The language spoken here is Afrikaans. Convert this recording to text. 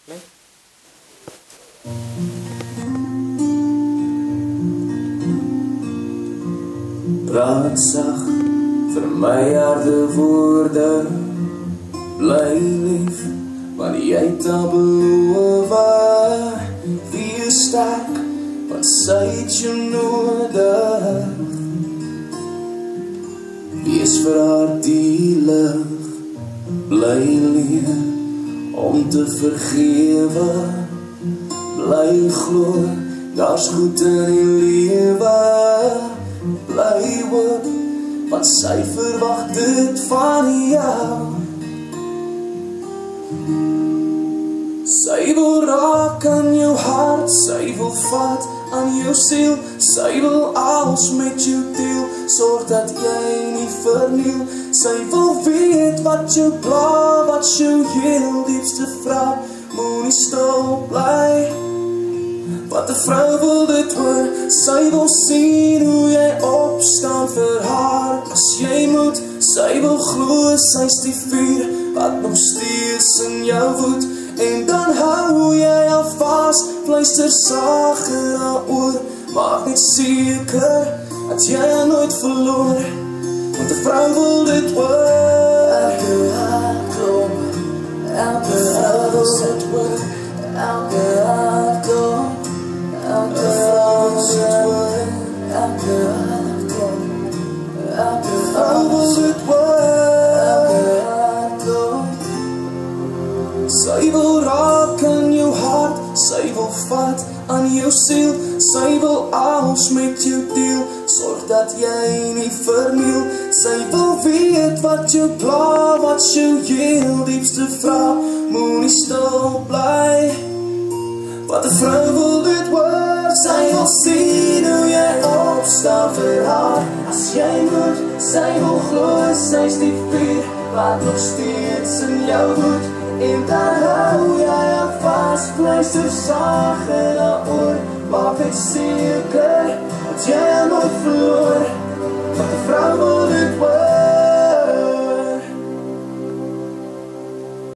Nee? Praat sag vir my harde woorde, bly lief, want jy het al beloof. Wees sterk, want sy het jou nodig. Wees vir haar die lig, bly leer om te vergewe. Bly glo, daar's goed in die lewe. Bly hoop, want sy verwag dit van jou. Sy wil raak aan jou hart, sy wil vat aan jou siel, sy wil alles met jou deel, sorg dat jy nie verniel. Sy wil weet wat jou pla, wat jou heel diepste vra, moenie stil bly. Wat 'n vrou wil dit hoor, sy wil sien hoe jy opstaan vir haar. As jy moet, sy wil glo, sy's die vuur wat nog steeds in jou woed. En dan hou jy al vas, fluister sag in haar oor. Maak net seker, dat jy haar nooit verloor, want 'n vrou wil dit hoor. Elke hartklop, elke vrou wil dit hoor. Elke hartklop, elke vrou wil dit hoor. Elke hartklop, elke vrou wil dit hoor. Elke hartklop. Sy wil raak aan jou hart, sy wil vat aan jou siel, sy wil alles met jou deel, sorg dat jy nie verniel. Sy wil weet wat jou pla, wat jou heel diepste vra, moenie stil bly. Wat 'n vrou wil dit hoor, sy wil sien hoe jy opstaan vir haar. As jy moet, sy wil glo, sy's die vuur wat nog steeds in jou woed. En dan hou jy al vas, fluister sag in haar oor. Maak net seker, dat jy